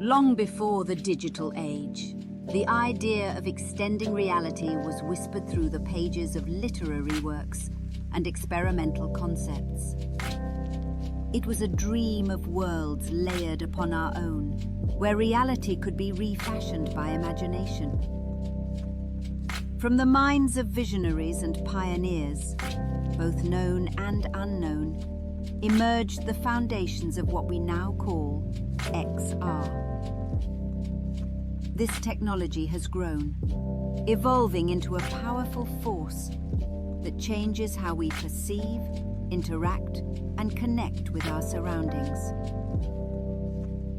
Long before the digital age, the idea of extending reality was whispered through the pages of literary works and experimental concepts. It was a dream of worlds layered upon our own, where reality could be refashioned by imagination. From the minds of visionaries and pioneers, both known and unknown, emerged the foundations of what we now call XR. This technology has grown, evolving into a powerful force that changes how we perceive, interact, and connect with our surroundings.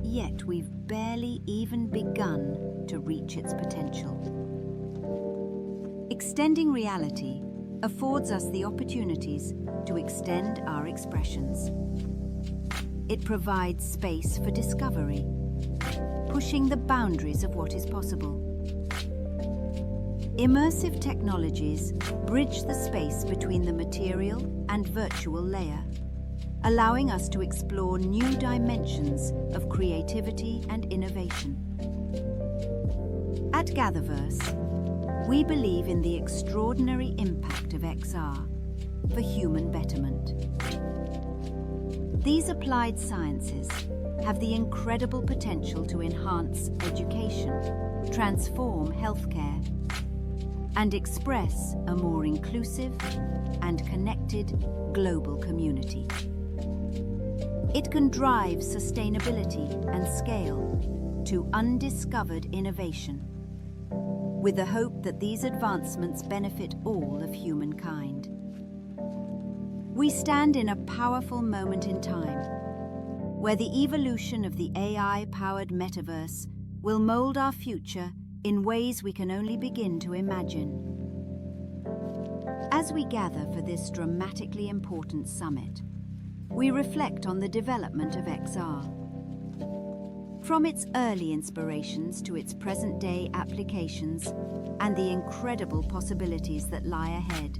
Yet we've barely even begun to reach its potential. Extending reality affords us the opportunities to extend our expressions. It provides space for discovery, pushing the boundaries of what is possible. Immersive technologies bridge the space between the material and virtual layer, allowing us to explore new dimensions of creativity and innovation. At GatherVerse, we believe in the extraordinary impact of XR for human betterment. These applied sciences have the incredible potential to enhance education, transform healthcare, and express a more inclusive and connected global community. It can drive sustainability and scale to undiscovered innovation, with the hope that these advancements benefit all of humankind. We stand in a powerful moment in time, where the evolution of the AI-powered Metaverse will mold our future in ways we can only begin to imagine. As we gather for this dramatically important summit, we reflect on the development of XR. From its early inspirations to its present-day applications and the incredible possibilities that lie ahead.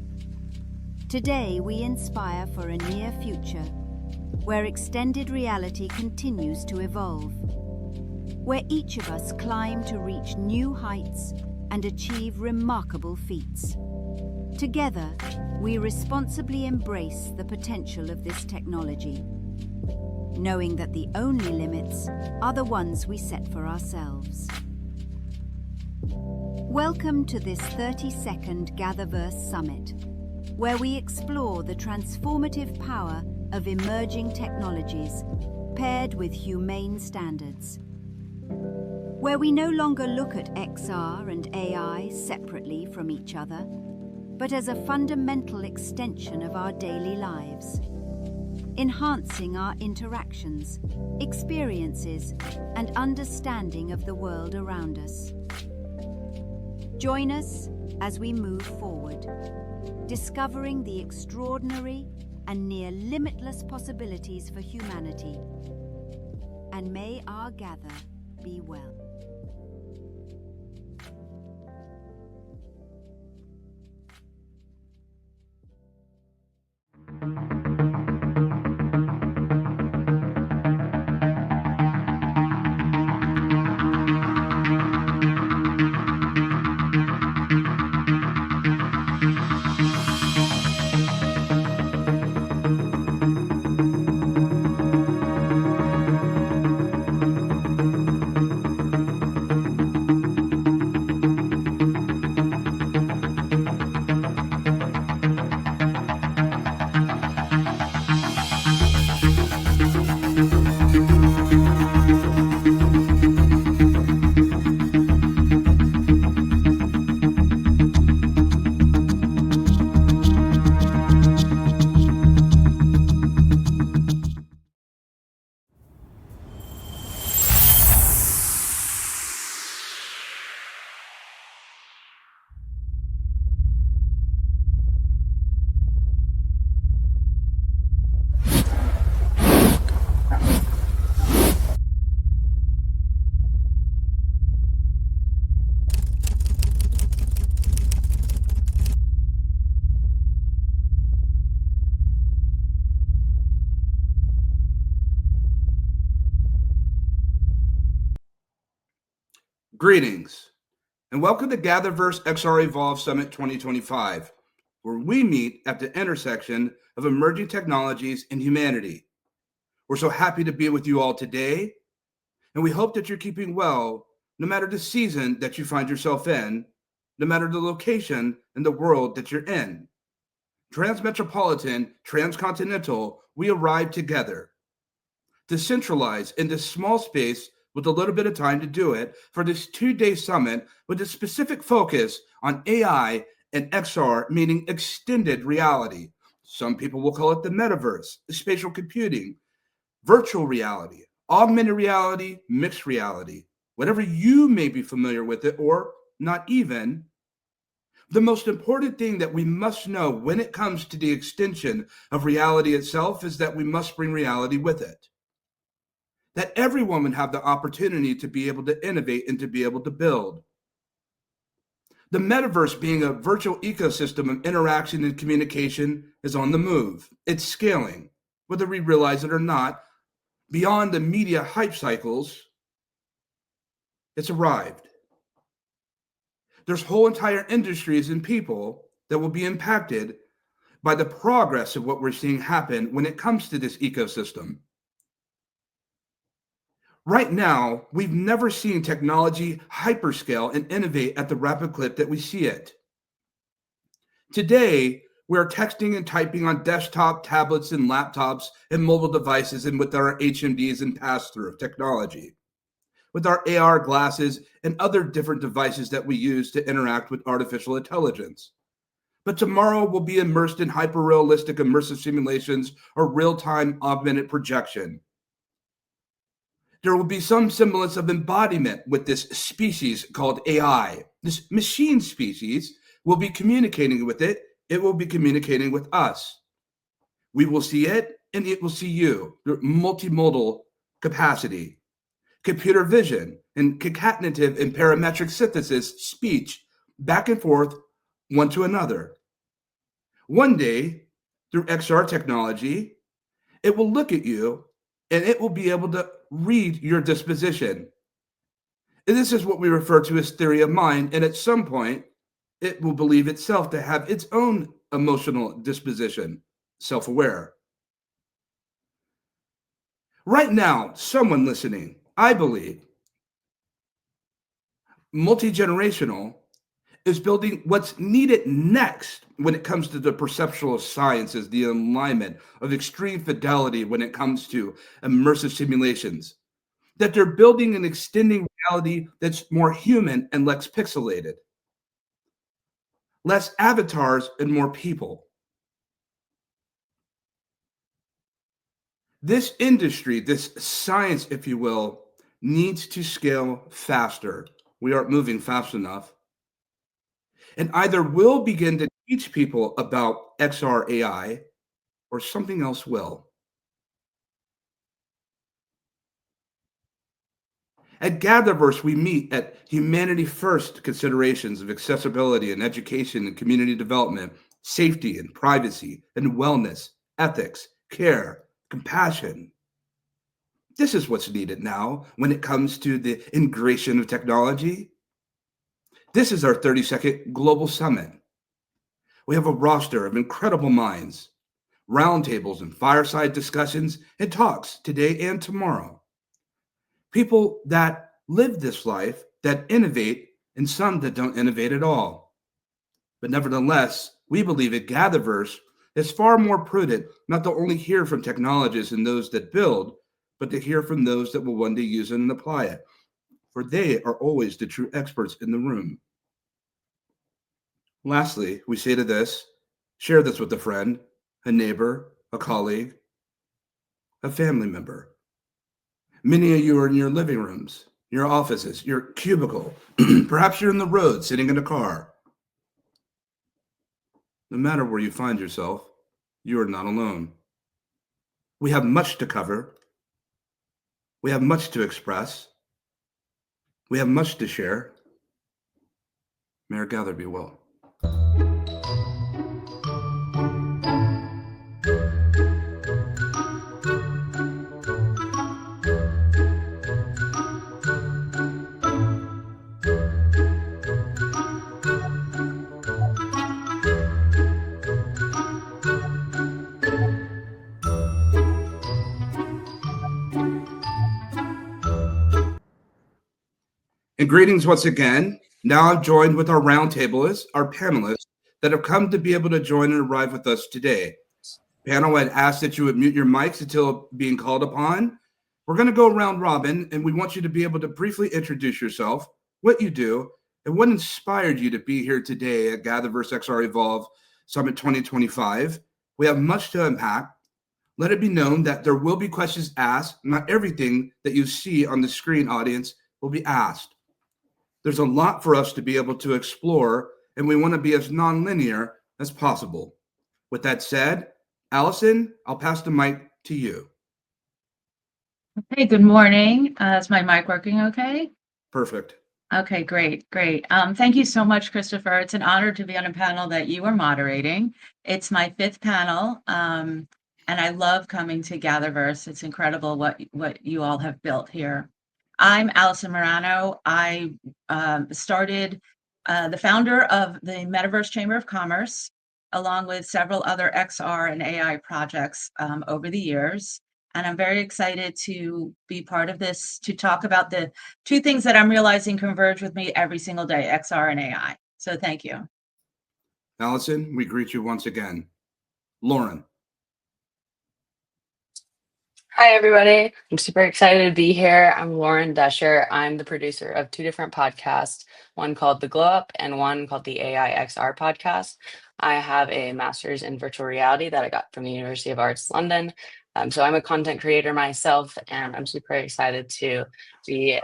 Today, we inspire for a near future where extended reality continues to evolve, where each of us climb to reach new heights and achieve remarkable feats. Together, we responsibly embrace the potential of this technology, knowing that the only limits are the ones we set for ourselves. Welcome to this 30-second GatherVerse Summit, where we explore the transformative power of emerging technologies paired with humane standards, where we no longer look at XR and AI separately from each other, but as a fundamental extension of our daily lives, enhancing our interactions, experiences, and understanding of the world around us. Join us as we move forward, discovering the extraordinary and near limitless possibilities for humanity. And may our gather be well. Greetings, and welcome to GatherVerse XREvolve Summit 2025, where we meet at the intersection of emerging technologies and humanity. We're so happy to be with you all today, and we hope that you're keeping well, no matter the season that you find yourself in, no matter the location in the world that you're in. Transmetropolitan, transcontinental, we arrive together. Decentralized in this small space with a little bit of time to do it for this 2-day summit with a specific focus on AI and XR, meaning extended reality. Some people will call it the Metaverse, spatial computing, virtual reality, augmented reality, mixed reality, whatever you may be familiar with it or not even. The most important thing that we must know when it comes to the extension of reality itself is that we must bring reality with it. That everyone would have the opportunity to be able to innovate and to be able to build. The metaverse, being a virtual ecosystem of interaction and communication, is on the move. It's scaling, whether we realize it or not. Beyond the media hype cycles, it's arrived. There's whole entire industries and people that will be impacted by the progress of what we're seeing happen when it comes to this ecosystem. Right now, we've never seen technology hyperscale and innovate at the rapid clip that we see it. Today, we're texting and typing on desktop, tablets, and laptops and mobile devices and with our HMDs and pass-through technology, with our AR glasses and other different devices that we use to interact with artificial intelligence. But tomorrow we'll be immersed in hyper-realistic immersive simulations or real-time augmented projection. There will be some semblance of embodiment with this species called AI. This machine species will be communicating with it. It will be communicating with us. We will see it and it will see you. Multimodal capacity, computer vision, and concatenative and parametric synthesis speech back and forth one to another. One day, through XR technology, it will look at you and it will be able to read your disposition. And this is what we refer to as theory of mind. And at some point, it will believe itself to have its own emotional disposition, self-aware. Right now, someone listening, I believe, multi-generational, is building what's needed next when it comes to the perceptual sciences, the alignment of extreme fidelity when it comes to immersive simulations, that they're building and extending reality that's more human and less pixelated, less avatars and more people. This industry, this science, if you will, needs to scale faster. We aren't moving fast enough. And either we'll begin to teach people about XR AI or something else will. At GatherVerse, we meet at humanity-first considerations of accessibility and education and community development, safety and privacy and wellness, ethics, care, compassion. This is what's needed now when it comes to the integration of technology. This is our 32nd Global Summit. We have a roster of incredible minds, roundtables and fireside discussions and talks today and tomorrow. People that live this life, that innovate, and some that don't innovate at all. But nevertheless, we believe at GatherVerse it's far more prudent not to only hear from technologists and those that build, but to hear from those that will one day use it and apply it, for they are always the true experts in the room. Lastly, we say to this, share this with a friend, a neighbor, a colleague, a family member. Many of you are in your living rooms, your offices, your cubicle. Perhaps you're in the road, sitting in a car. No matter where you find yourself, you are not alone. We have much to cover. We have much to express. We have much to share. May our gather be well. And greetings once again. Now I'm joined with our roundtablists, our panelists that have come to be able to join and arrive with us today. Panel, I'd ask that you would mute your mics until being called upon. We're going to go round robin, and we want you to be able to briefly introduce yourself, what you do, and what inspired you to be here today at GatherVerse XREvolve Summit 2025. We have much to unpack. Let it be known that there will be questions asked. Not everything that you see on the screen, audience, will be asked. There's a lot for us to be able to explore, and we want to be as non-linear as possible. With that said, Allison, I'll pass the mic to you. Hey, good morning. Is my mic working okay? Perfect. Okay, great. Thank you so much, Christopher. It's an honor to be on a panel that you are moderating. It's my 5th panel, and I love coming to GatherVerse. It's incredible what you all have built here. I'm Allison Morano. I started the founder of the Metaverse Chamber of Commerce, along with several other XR and AI projects over the years. And I'm very excited to be part of this, to talk about the 2 things that I'm realizing converge with me every single day, XR and AI. So thank you. Allison, we greet you once again. Lauren. Hi, everybody. I'm super excited to be here. I'm Lauren Dusher. I'm the producer of 2 different podcasts, one called The Glow Up and one called the AI XR podcast. I have a master's in virtual reality that I got from the University of Arts London. So I'm a content creator myself, and I'm super excited to be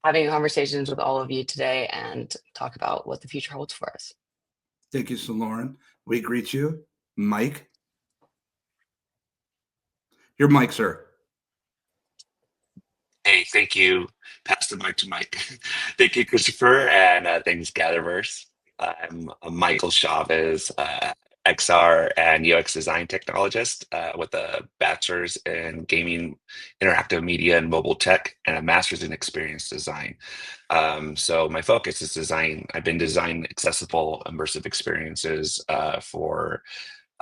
having conversations with all of you today and talk about what the future holds for us. Thank you, so Lauren. We greet you. Mike. Your mic, sir. Hey, thank you. Pass the mic to Mike. Thank you, Christopher, and thanks, GatherVerse. I'm Michael Chavez, XR and UX design technologist with a bachelor's in gaming, interactive media, and mobile tech, and a master's in experience design. So my focus is design. I've been designing accessible, immersive experiences for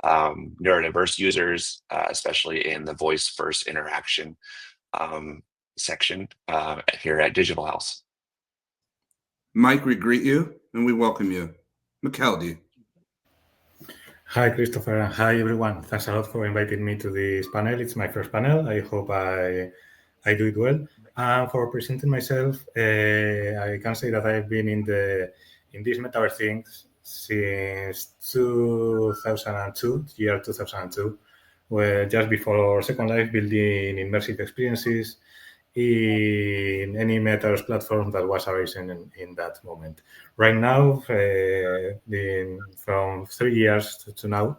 neurodiverse users, especially in the voice-first interaction section here at Digital House. Mike, we greet you and we welcome you. McKeldy. Hi, Christopher, and hi, everyone. Thanks a lot for inviting me to this panel. It's my first panel. I hope I do it well. And for presenting myself, I can say that I've been in this Metaverse thing since 2002, year 2002, where just before Second Life, building immersive experiences in any Metaverse platform that was arising in that moment. Right now, from 3 years to now,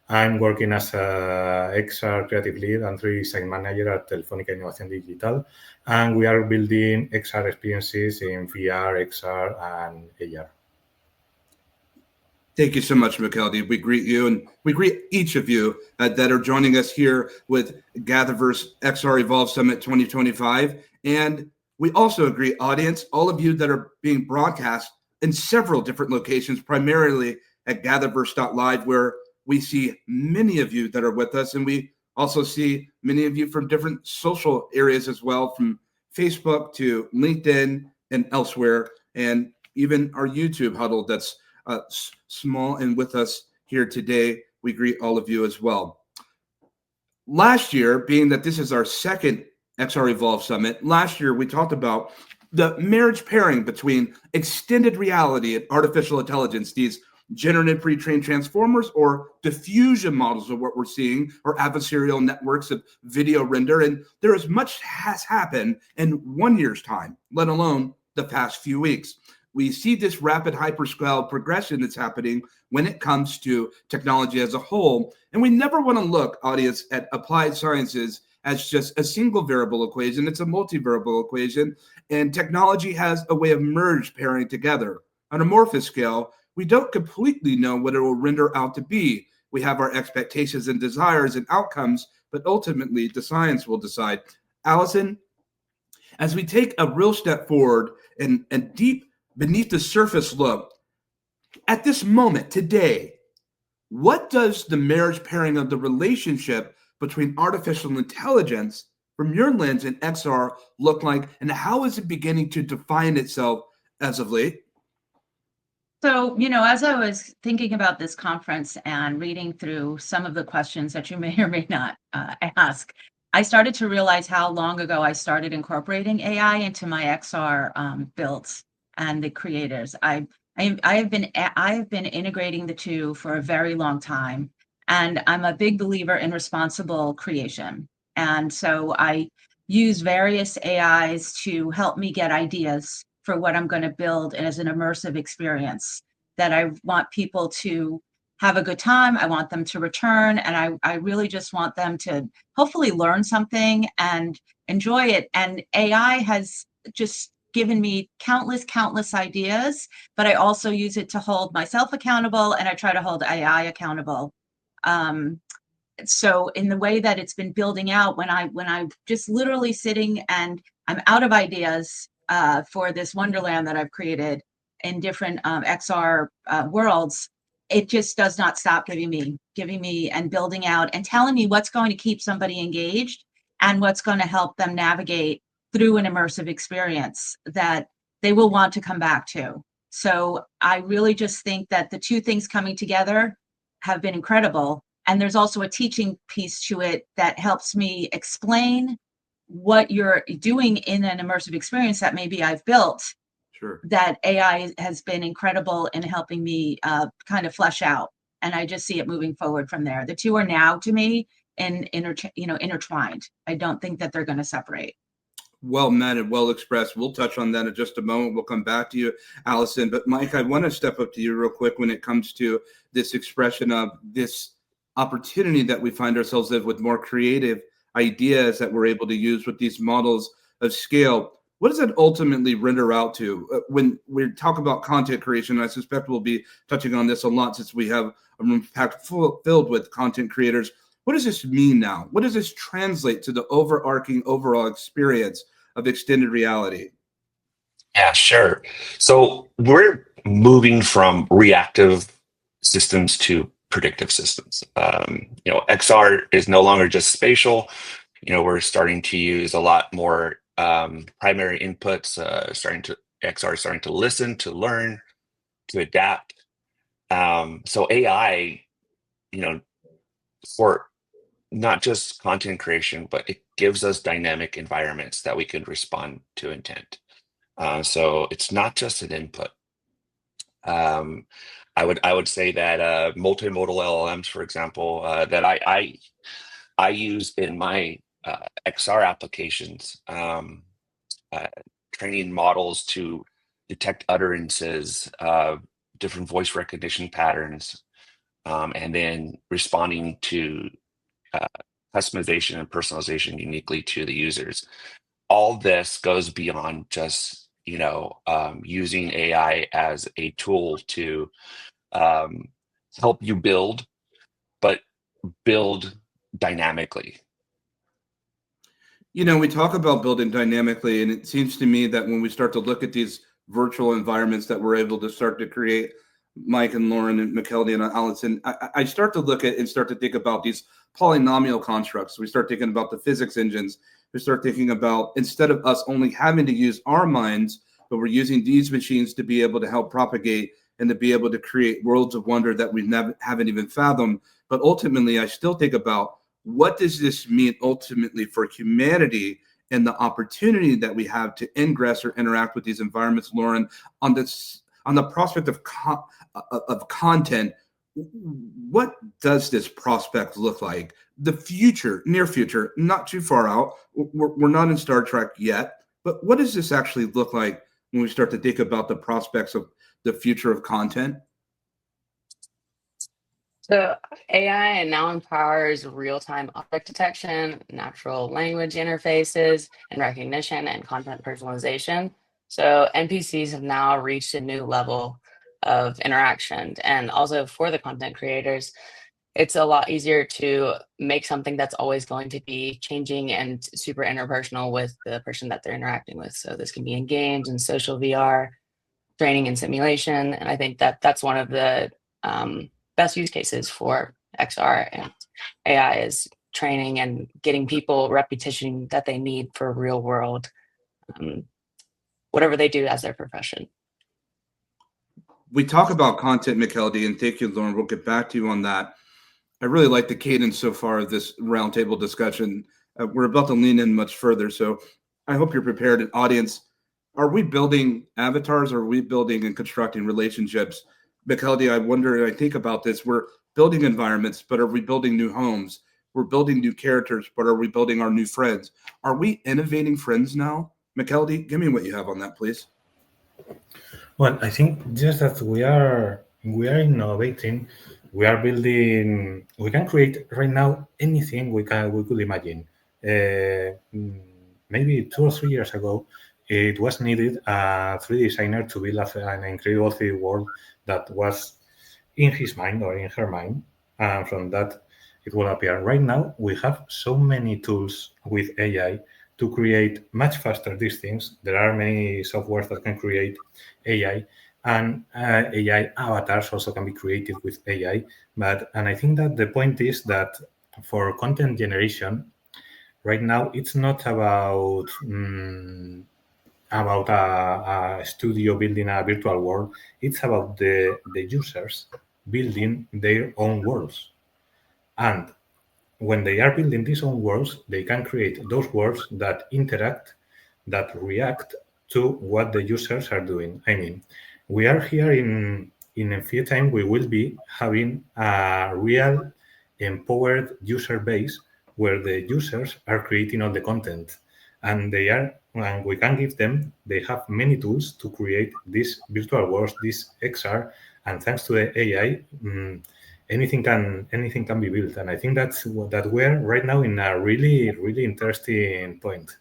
I'm working as a XR creative lead and 3D design manager at Telefónica Innovación Digital, and we are building XR experiences in VR, XR, and AR. Thank you so much, McKeldy. We greet you, and we greet each of you that are joining us here with GatherVerse XREvolve Summit 2025. And we also agree, audience, all of you that are being broadcast in several different locations, primarily at GatherVerse.live, where we see many of you that are with us. And we also see many of you from different social areas as well, from Facebook to LinkedIn and elsewhere, and even our YouTube huddle that's small and with us here today. We greet all of you as well. Last year, being that this is our second XREvolve Summit, last year we talked about the marriage pairing between extended reality and artificial intelligence, these generative pre-trained transformers or diffusion models of what we're seeing, or adversarial networks of video render. And there is much has happened in 1 year's time, let alone the past few weeks. We see this rapid hyperscale progression that's happening when it comes to technology as a whole. And we never want to look, audience, at applied sciences as just a single variable equation. It's a multivariable equation. And technology has a way of merge pairing together. On a amorphous scale, we don't completely know what it will render out to be. We have our expectations and desires and outcomes, but ultimately the science will decide. Allison, as we take a real step forward and deep beneath the surface look, at this moment, today, what does the marriage pairing of the relationship between artificial intelligence from your lens in XR look like, and how is it beginning to define itself as of late? So, as I was thinking about this conference and reading through some of the questions that you may or may not ask, I started to realize how long ago I started incorporating AI into my XR builds and the creators. I have been integrating the two for a very long time, and I'm a big believer in responsible creation. And so I use various AIs to help me get ideas for what I'm going to build as an immersive experience that I want people to have a good time. I want them to return, and I really just want them to hopefully learn something and enjoy it. And AI has just given me countless ideas, but I also use it to hold myself accountable, and I try to hold AI accountable. So in the way that it's been building out, when I'm just literally sitting and I'm out of ideas for this wonderland that I've created in different XR worlds, it just does not stop giving me and building out and telling me what's going to keep somebody engaged and what's going to help them navigate through an immersive experience that they will want to come back to. So I really just think that the two things coming together have been incredible. And there's also a teaching piece to it that helps me explain what you're doing in an immersive experience that maybe I've built. Sure. That AI has been incredible in helping me kind of flesh out. And I just see it moving forward from there. The two are now, to me, intertwined. I don't think that they're going to separate. Well meant and well expressed. We'll touch on that in just a moment. We'll come back to you, Allison. But Mike, I want to step up to you real quick when it comes to this expression of this opportunity that we find ourselves in with more creative ideas that we're able to use with these models of scale. What does that ultimately render out to? When we talk about content creation, I suspect we'll be touching on this a lot since we have a room filled with content creators. What does this mean now? What does this translate to the overarching overall experience of extended reality? Yeah, sure. So we're moving from reactive systems to predictive systems. XR is no longer just spatial. We're starting to use a lot more primary inputs. XR is starting to listen, to learn, to adapt. So AI, for not just content creation, but it gives us dynamic environments that we could respond to intent. So it's not just an input. I would say that multimodal LLMs, for example, that I use in my XR applications, training models to detect utterances, different voice recognition patterns, and then responding to customization and personalization uniquely to the users. All this goes beyond just using AI as a tool to help you build, but build dynamically. We talk about building dynamically, and it seems to me that when we start to look at these virtual environments that we're able to start to create, Mike and Lauren and McKelvey and Allison, I start to look at and start to think about these polynomial constructs. We start thinking about the physics engines. We start thinking about, instead of us only having to use our minds, but we're using these machines to be able to help propagate and to be able to create worlds of wonder that we haven't even fathomed. But ultimately, I still think about, what does this mean ultimately for humanity and the opportunity that we have to ingress or interact with these environments, Lauren, on the prospect of content? What does this prospect look like? The future, near future, not too far out. We're not in Star Trek yet, but what does this actually look like when we start to think about the prospects of the future of content? So AI now empowers real-time object detection, natural language interfaces, and recognition and content personalization. So NPCs have now reached a new level of interaction. And also for the content creators, it's a lot easier to make something that's always going to be changing and super interpersonal with the person that they're interacting with. So this can be in games and social VR, training and simulation. And I think that that's one of the best use cases for XR and AI is training and getting people repetition that they need for real world, whatever they do as their profession. We talk about content, McKeldy, and thank you, Lauren. We'll get back to you on that. I really like the cadence so far of this roundtable discussion. We're about to lean in much further, so I hope you're prepared. Audience, are we building avatars, or are we building and constructing relationships? McKeldy, I wonder, and I think about this, we're building environments, but are we building new homes? We're building new characters, but are we building our new friends? Are we innovating friends now? McKeldy, give me what you have on that, please. Well, I think just that we are innovating. We are building. We can create right now anything we could imagine. Maybe 2 or 3 years ago, it was needed a 3D designer to build an incredible 3D world that was in his mind or in her mind, and from that it will appear. Right now, we have so many tools with AI to create much faster these things. There are many softwares that can create AI, and AI avatars also can be created with AI. And I think that the point is that for content generation, right now it's not about a studio building a virtual world. It's about the users building their own worlds. And when they are building these own worlds, they can create those worlds that interact, that react to what the users are doing. I mean, we are here in a few time, we will be having a real empowered user base where the users are creating all the content, and we can give them, they have many tools to create these virtual worlds, this XR, and thanks to the AI, anything can be built. And I think that we're right now in a really, really interesting point.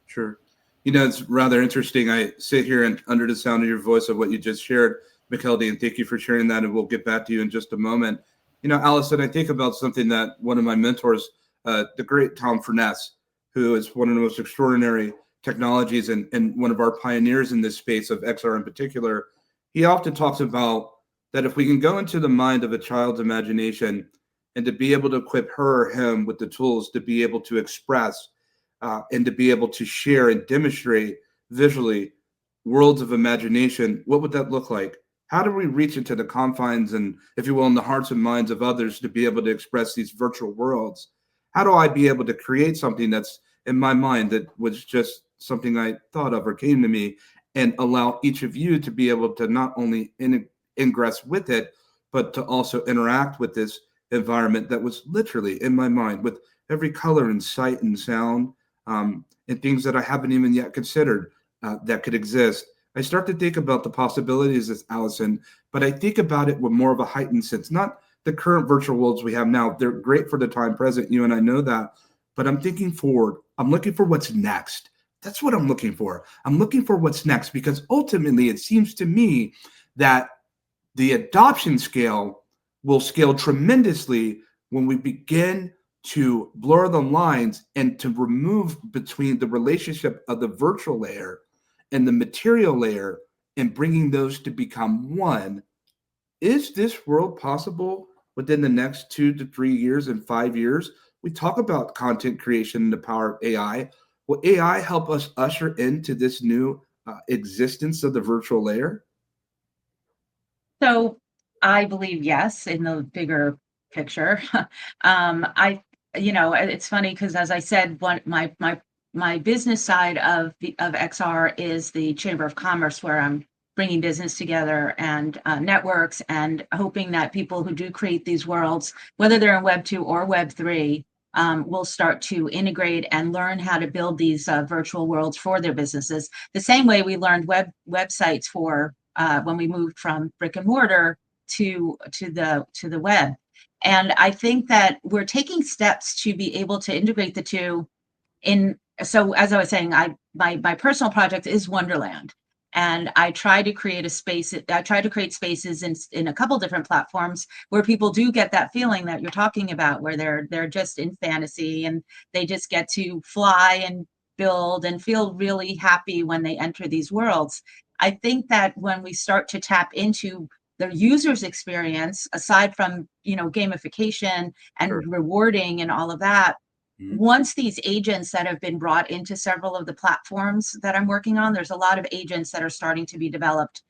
Sure. It's rather interesting. I sit here and under the sound of your voice of what you just shared, McKeldy, and thank you for sharing that. And we'll get back to you in just a moment. Allison, I think about something that one of my mentors, the great Tom Furness, who is one of the most extraordinary technologies and one of our pioneers in this space of XR in particular, he often talks about that if we can go into the mind of a child's imagination and to be able to equip her or him with the tools to be able to express and to be able to share and demonstrate visually worlds of imagination, what would that look like? How do we reach into the confines and, if you will, in the hearts and minds of others to be able to express these virtual worlds? How do I be able to create something that's in my mind that was just something I thought of or came to me, and allow each of you to be able to not only ingress with it, but to also interact with this environment that was literally in my mind with every color and sight and sound, and things that I haven't even yet considered that could exist. I start to think about the possibilities as Allison, but I think about it with more of a heightened sense, not the current virtual worlds we have now. They're great for the time present, you and I know that, but I'm thinking forward. I'm looking for what's next. That's what I'm looking for. I'm looking for what's next, because ultimately it seems to me that the adoption scale will scale tremendously when we begin to blur the lines and to remove between the relationship of the virtual layer and the material layer and bringing those to become one. Is this world possible within the next 2 to 3 years and 5 years? We talk about content creation and the power of AI. Will AI help us usher into this new existence of the virtual layer? So I believe yes, in the bigger picture. It's funny because, as I said, my business side of XR is the Chamber of Commerce, where I'm bringing business together and networks, and hoping that people who do create these worlds, whether they're in Web 2 or Web 3, will start to integrate and learn how to build these virtual worlds for their businesses. The same way we learned websites for when we moved from brick and mortar to the web. And I think that we're taking steps to be able to integrate the two. So as I was saying, my personal project is Wonderland, and I try to create spaces in a couple different platforms where people do get that feeling that you're talking about, where they're just in fantasy and they just get to fly and build and feel really happy when they enter these worlds. I think that when we start to tap into the user's experience, aside from, gamification and Sure. rewarding and all of that. Mhm. Once these agents that have been brought into several of the platforms that I'm working on, there's a lot of agents that are starting to be developed.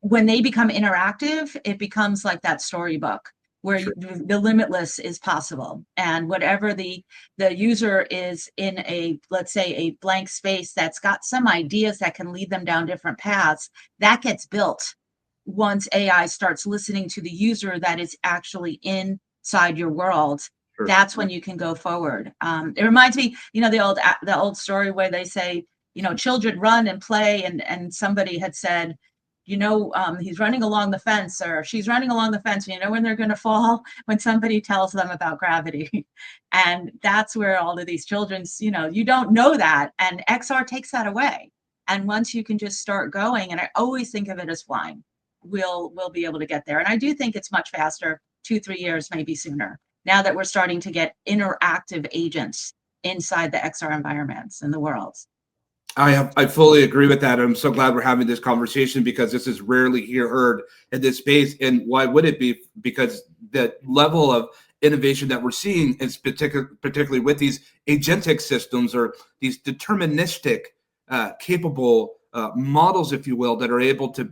When they become interactive, it becomes like that storybook where Sure. the limitless is possible, and whatever the user is in a, let's say, a blank space that's got some ideas that can lead them down different paths, that gets built once AI starts listening to the user that is actually inside your world. Sure. That's when you can go forward. It reminds me, the old story where they say, children run and play, and somebody had said, he's running along the fence, or she's running along the fence. When they're going to fall? When somebody tells them about gravity. And that's where all of these children's, you don't know that. And XR takes that away. And once you can just start going, and I always think of it as flying, we'll be able to get there. And I do think it's much faster, 2-3 years, maybe sooner, now that we're starting to get interactive agents inside the XR environments in the world. I fully agree with that. I'm so glad we're having this conversation, because this is rarely heard in this space. And why would it be? Because the level of innovation that we're seeing is particularly with these agentic systems, or these deterministic, capable models, if you will, that are able to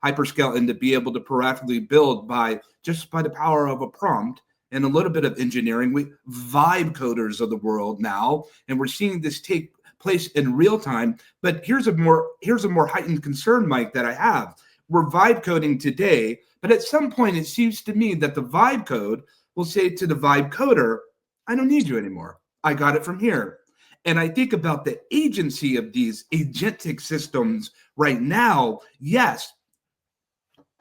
hyperscale and to be able to proactively build by the power of a prompt and a little bit of engineering. We vibe coders of the world now, and we're seeing this take place in real time. But here's a more heightened concern, Mike, that I have. We're vibe coding today, but at some point it seems to me that the vibe code will say to the vibe coder, I don't need you anymore. I got it from here. And I think about the agency of these agentic systems right now. Yes.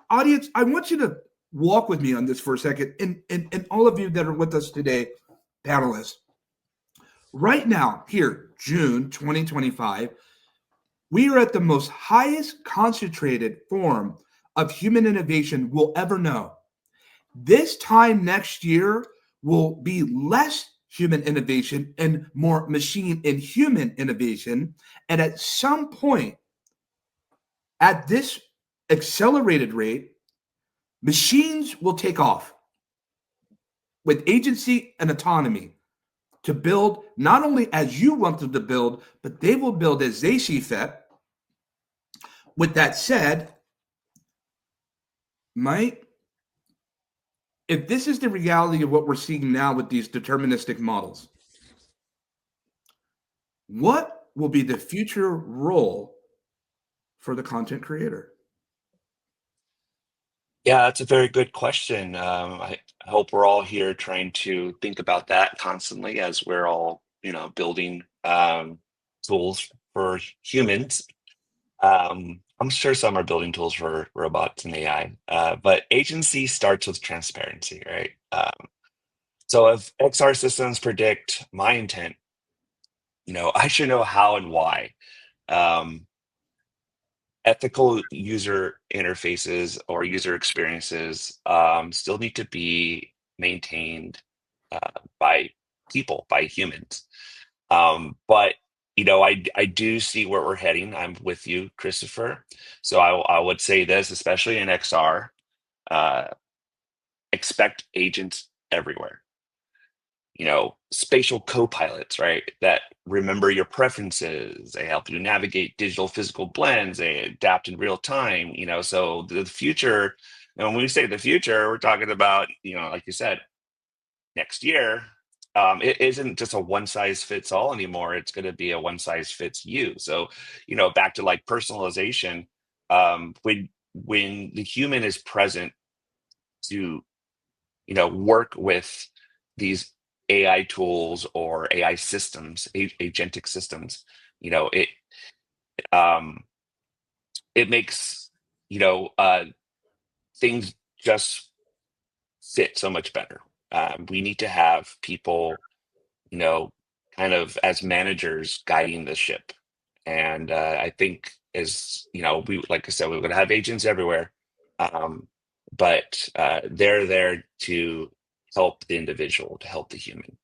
Audience, I want you to walk with me on this for a second. And all of you that are with us today, panelists, right now, here, June 2025, we are at the most highest concentrated form of human innovation we'll ever know. This time next year will be less human innovation and more machine and human innovation. And at some point, at this accelerated rate, machines will take off with agency and autonomy to build not only as you want them to build, but they will build as they see fit. With that said, Mike, if this is the reality of what we're seeing now with these deterministic models, what will be the future role for the content creator? Yeah, that's a very good question. I hope we're all here trying to think about that constantly as we're all, building tools for humans. I'm sure some are building tools for robots and AI, but agency starts with transparency, right? So if XR systems predict my intent, I should know how and why. Um, Ethical user interfaces or user experiences still need to be maintained by people, by humans. But I do see where we're heading. I'm with you, Christopher. So I would say this, especially in XR, uh, expect agents everywhere. Spatial co-pilots, right? That remember your preferences. They help you navigate digital physical blends. They adapt in real time. So the future, and when we say the future, we're talking about, like you said, next year. It isn't just a one size fits all anymore. It's going to be a one size fits you. So, back to like personalization, when the human is present to, work with these AI tools or AI systems, agentic systems, it um, it makes things just fit so much better. We need to have people, kind of as managers guiding the ship, and I think as we like I said, we're going to have agents everywhere, um, but they're there to help the individual, to help the human.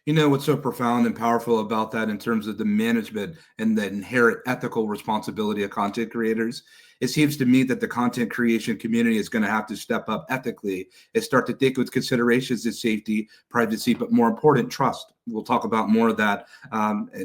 You know what's so profound and powerful about that in terms of the management and the inherent ethical responsibility of content creators? It seems to me that the content creation community is going to have to step up ethically and start to think with considerations of safety, privacy, but more important, trust. We'll talk about more of that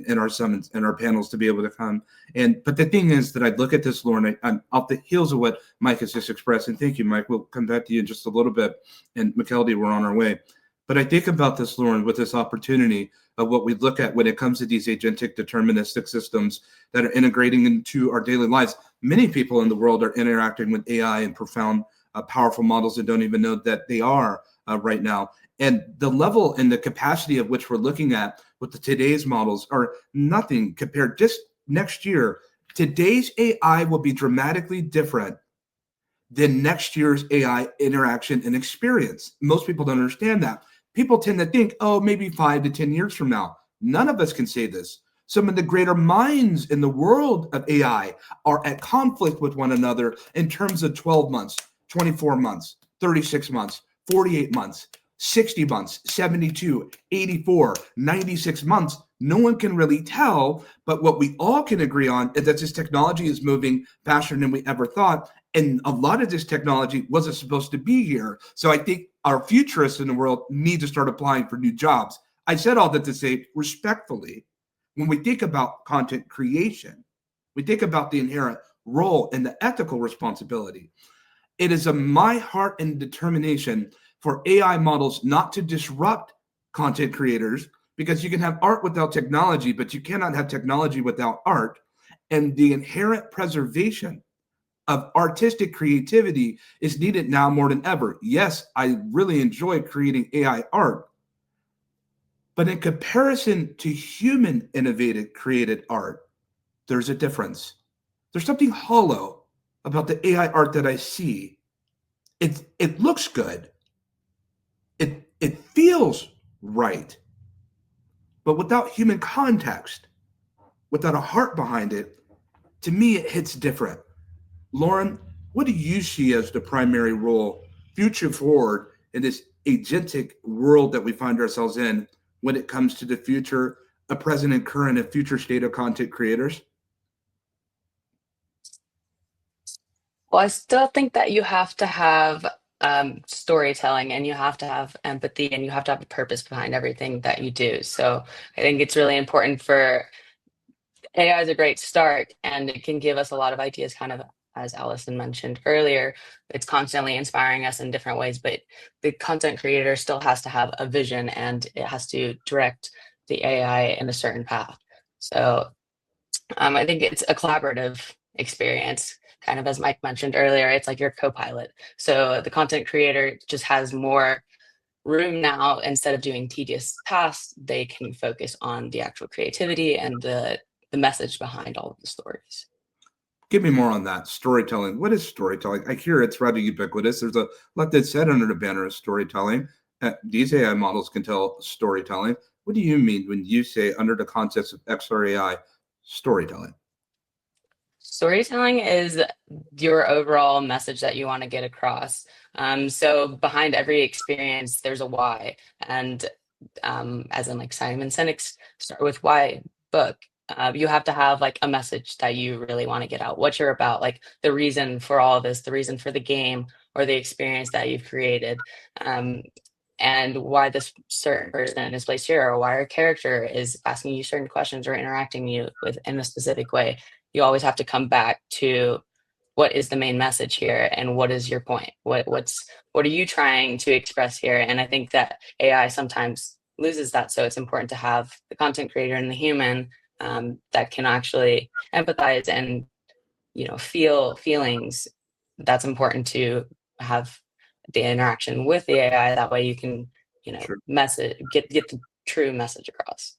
in our summits and our panels to be able to come. But the thing is that I look at this, Lauren, I'm off the heels of what Mike has just expressed. And thank you, Mike. We'll come back to you in just a little bit. And McKeldy, we're on our way. But I think about this, Lauren, with this opportunity of what we look at when it comes to these agentic deterministic systems that are integrating into our daily lives. Many people in the world are interacting with AI and profound, powerful models and don't even know that they are right now. And the level and the capacity of which we're looking at with today's models are nothing compared. Just next year, today's AI will be dramatically different than next year's AI interaction and experience. Most people don't understand that. People tend to think, oh, maybe 5 to 10 years from now. None of us can say this. Some of the greater minds in the world of AI are at conflict with one another in terms of 12 months, 24 months, 36 months, 48 months, 60 months, 72, 84, 96 months. No one can really tell, but what we all can agree on is that this technology is moving faster than we ever thought. And a lot of this technology wasn't supposed to be here. So I think our futurists in the world need to start applying for new jobs. I said all that to say, respectfully, when we think about content creation, we think about the inherent role and the ethical responsibility. It is of my heart and determination for AI models not to disrupt content creators, because you can have art without technology, but you cannot have technology without art. And the inherent preservation of artistic creativity is needed now more than ever. Yes, I really enjoy creating AI art, but in comparison to human innovated created art, there's a difference. There's something hollow about the AI art that I see. It looks good. It feels right. But without human context, without a heart behind it, to me, it hits different. Lauren, what do you see as the primary role future forward in this agentic world that we find ourselves in when it comes to the future, a present and current and future state of content creators? Well, I still think that you have to have storytelling, and you have to have empathy, and you have to have a purpose behind everything that you do. So I think it's really important for AI is a great start, and it can give us a lot of ideas, kind of as Allison mentioned earlier. It's constantly inspiring us in different ways, but the content creator still has to have a vision, and it has to direct the AI in a certain path. So I think it's a collaborative experience. Kind of as Mike mentioned earlier, it's like your co-pilot. So the content creator just has more room now. Instead of doing tedious tasks, they can focus on the actual creativity and the message behind all of the stories. Give me more on that. Storytelling. What is storytelling? I hear it's rather ubiquitous. There's a lot that's said under the banner of storytelling. These AI models can tell storytelling. What do you mean when you say under the context of XRAI storytelling? Storytelling is your overall message that you want to get across. So behind every experience, there's a why. And as in like Simon Sinek's Start With Why book, you have to have like a message that you really want to get out, what you're about, like the reason for all of this, the reason for the game or the experience that you've created. And why this certain person is placed here, or why a character is asking you certain questions or interacting you with in a specific way. You always have to come back to what is the main message here, and what is your point? What are you trying to express here? And I think that AI sometimes loses that. So it's important to have the content creator and the human that can actually empathize and feel feelings. That's important to have the interaction with the AI. That way you can, Sure. get the true message across.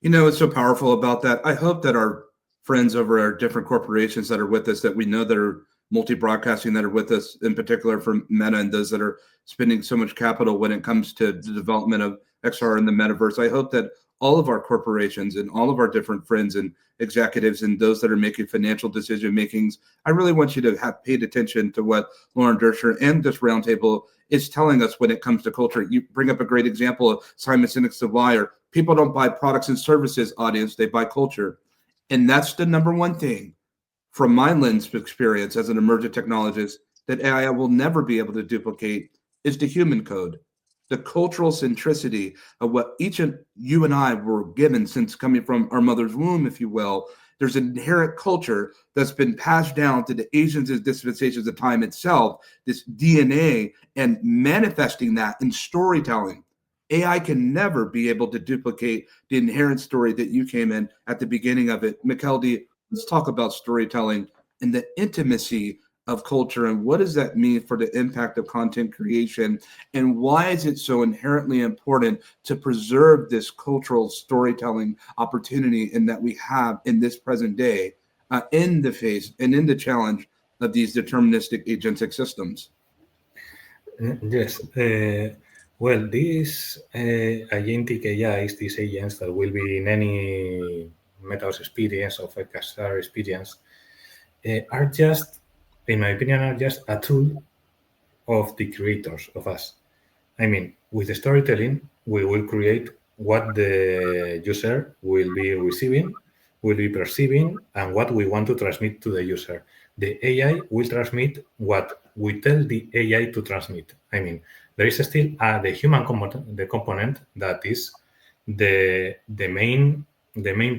What's so powerful about that? I hope that our friends over our different corporations that are with us, that we know that are multi-broadcasting, that are with us, in particular from Meta and those that are spending so much capital when it comes to the development of XR and the Metaverse. I hope that all of our corporations and all of our different friends and executives and those that are making financial decision makings, I really want you to have paid attention to what Lauren Dersher and this roundtable is telling us when it comes to culture. You bring up a great example of Simon Sinek's The Wire. People don't buy products and services, audience, they buy culture. And that's the number one thing from my lens of experience as an emergent technologist that AI will never be able to duplicate is the human code, the cultural centricity of what each of you and I were given since coming from our mother's womb, if you will. There's an inherent culture that's been passed down to the ages and dispensations of time itself, this DNA, and manifesting that in storytelling. AI can never be able to duplicate the inherent story that you came in at the beginning of it. McKeldy, let's talk about storytelling and the intimacy of culture and what does that mean for the impact of content creation, and why is it so inherently important to preserve this cultural storytelling opportunity and that we have in this present day in the face and in the challenge of these deterministic agentic systems? Yes. Well, these agentic AIs, these agents that will be in any Metaverse experience or XR experience, are just, in my opinion, are just a tool of the creators, of us. I mean, with the storytelling, we will create what the user will be receiving, will be perceiving, and what we want to transmit to the user. The AI will transmit what we tell the AI to transmit. I mean, there is still the human component that is the main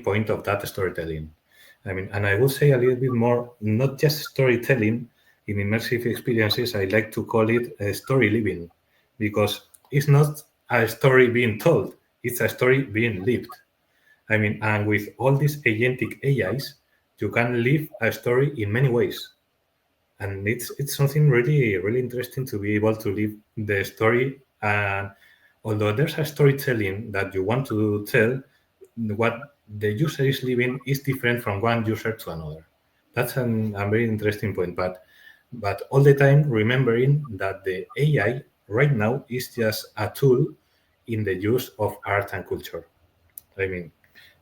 point of that storytelling. I mean, and I would say a little bit more, not just storytelling in immersive experiences. I like to call it story living, because it's not a story being told; it's a story being lived. I mean, and with all these agentic AIs, you can live a story in many ways. And it's something really interesting to be able to live the story. And although there's a storytelling that you want to tell, what the user is living is different from one user to another. That's a very interesting point. But all the time remembering that the AI right now is just a tool in the use of art and culture. I mean,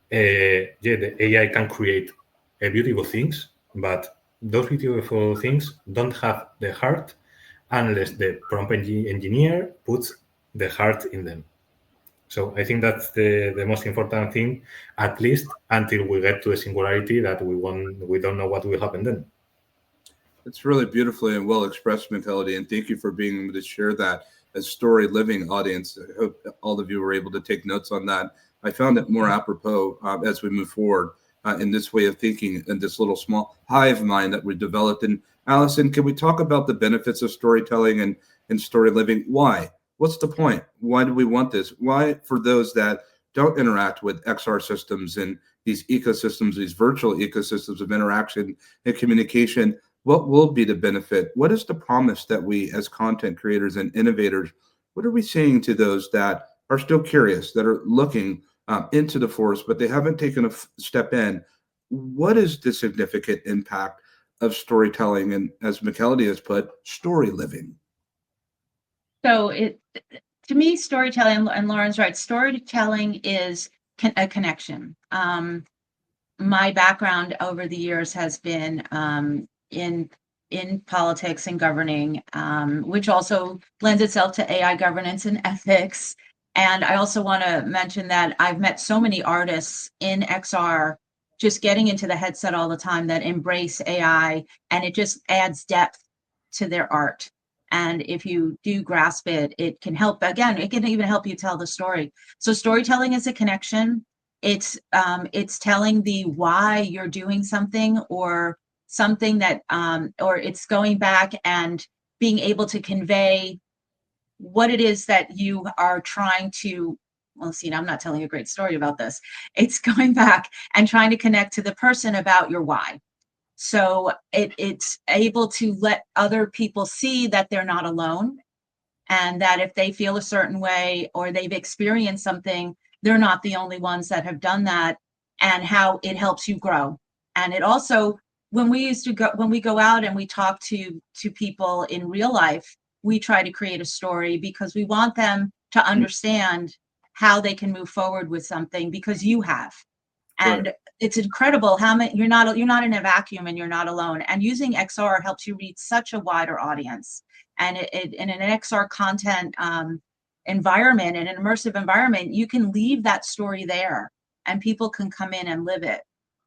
the AI can create beautiful things, but those beautiful things don't have the heart unless the prompt engineer puts the heart in them. So I think that's the most important thing, at least until we get to a singularity that we don't know what will happen then. It's really beautifully and well expressed, mentality, and thank you for being able to share that as story living, audience. I hope all of you were able to take notes on that. I found it more apropos as we move forward in this way of thinking in this little small hive mind that we developed. And Allison, can we talk about the benefits of storytelling and story living? Why? What's the point? Why do we want this? Why, for those that don't interact with XR systems and these ecosystems, these virtual ecosystems of interaction and communication, what will be the benefit? What is the promise that we as content creators and innovators, what are we saying to those that are still curious, that are looking into the forest, but they haven't taken a step in? What is the significant impact of storytelling and, as McKeldy has put, story living? So to me, storytelling, and Lauren's right, storytelling is a connection. My background over the years has been in politics and governing, which also lends itself to AI governance and ethics. And I also want to mention that I've met so many artists in XR just getting into the headset all the time that embrace AI, and it just adds depth to their art. And if you do grasp it, it can help. Again, it can even help you tell the story. So storytelling is a connection. It's telling the why you're doing something, or something that, or it's going back and being able to convey what it is that you are trying to. Well, see, I'm not telling a great story about this. It's going back and trying to connect to the person about your why. So it's able to let other people see that they're not alone, and that if they feel a certain way or they've experienced something, they're not the only ones that have done that, and how it helps you grow. And it also, when we go out and we talk to people in real life, we try to create a story because we want them to understand how they can move forward with something because you have. And Right. it's incredible how many you're not in a vacuum and you're not alone. And using XR helps you reach such a wider audience. And in an XR content environment, in an immersive environment, you can leave that story there and people can come in and live it.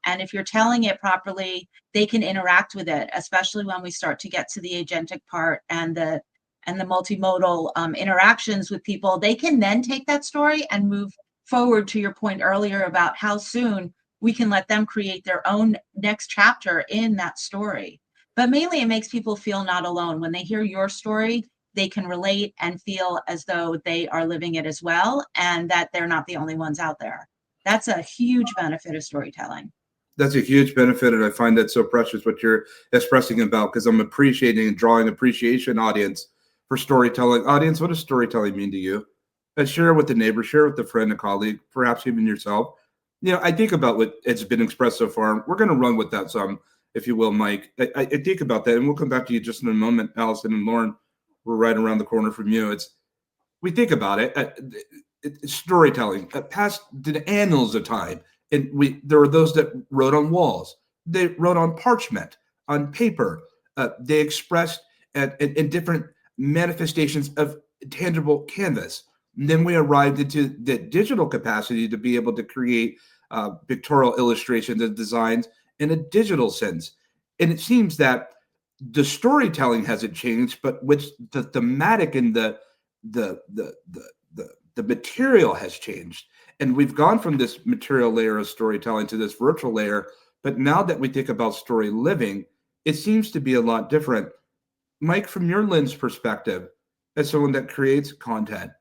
And if you're telling it properly, they can interact with it, especially when we start to get to the agentic part and the multimodal interactions with people. They can then take that story and move forward to your point earlier about how soon we can let them create their own next chapter in that story. But mainly it makes people feel not alone. When they hear your story, they can relate and feel as though they are living it as well and that they're not the only ones out there. That's a huge benefit of storytelling. That's a huge benefit, and I find that so precious what you're expressing about, because I'm appreciating and drawing appreciation audience for storytelling. Audience, what does storytelling mean to you? And share it with the neighbor, share it with a friend, a colleague, perhaps even yourself. I think about what it's been expressed so far. We're going to run with that some, if you will, Mike. I think about that, and we'll come back to you just in a moment, Allison and Lauren. We're right around the corner from you. We think about it, storytelling, past the annals of time. And there were those that wrote on walls. They wrote on parchment, on paper. They expressed in different manifestations of tangible canvas. And then we arrived into the digital capacity to be able to create pictorial illustrations and designs in a digital sense. And it seems that the storytelling hasn't changed, but which the thematic and the material has changed. And we've gone from this material layer of storytelling to this virtual layer. But now that we think about story living, it seems to be a lot different. Mike, from your lens perspective, as someone that creates content,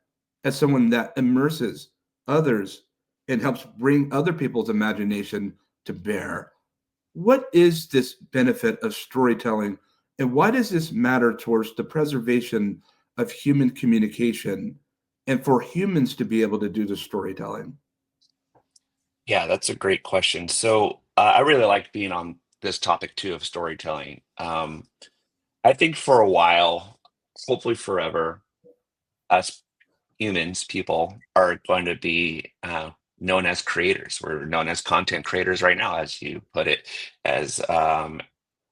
as someone that immerses others and helps bring other people's imagination to bear, what is this benefit of storytelling? And why does this matter towards the preservation of human communication and for humans to be able to do the storytelling? Yeah, that's a great question. So I really like being on this topic too of storytelling. I think for a while, hopefully forever, us humans, people, are going to be known as creators. We're known as content creators right now, as you put it, as though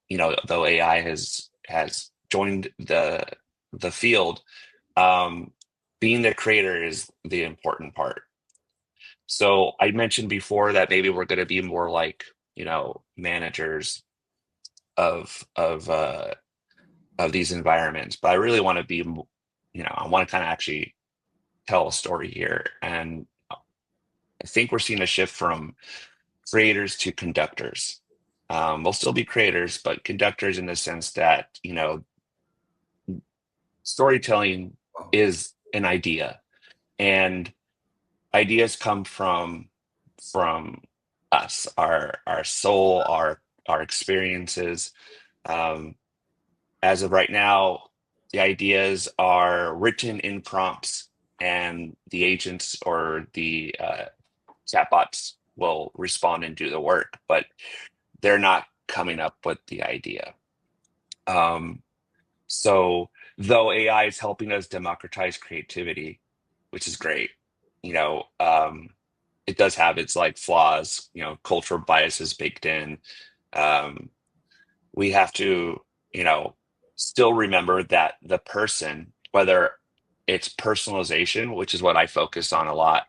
AI has joined the field, being the creator is the important part. So I mentioned before that maybe we're going to be more like, managers of these environments, but I really want to be, I want to kind of actually tell a story here. And I think we're seeing a shift from creators to conductors. We'll still be creators, but conductors in the sense that, storytelling is an idea, and ideas come from us, our soul, our experiences. As of right now, the ideas are written in prompts, and the agents or the chatbots will respond and do the work, but they're not coming up with the idea. So though AI is helping us democratize creativity, which is great, it does have its flaws, cultural biases baked in. We have to, still remember that the person, whether it's personalization, which is what I focus on a lot,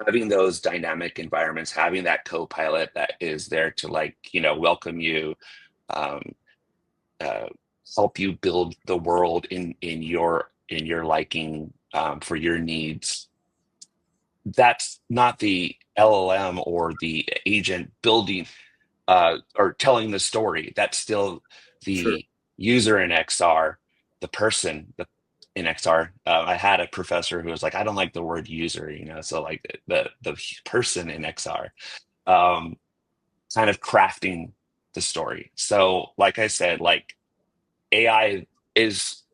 having those dynamic environments, having that co-pilot that is there to welcome you, um, help you build the world in your liking, for your needs. That's not the LLM or the agent building or telling the story. That's still the Sure. user in XR, the person in XR. I had a professor who was like, I don't like the word user, so the person in XR, kind of crafting the story. So like I said, AI it's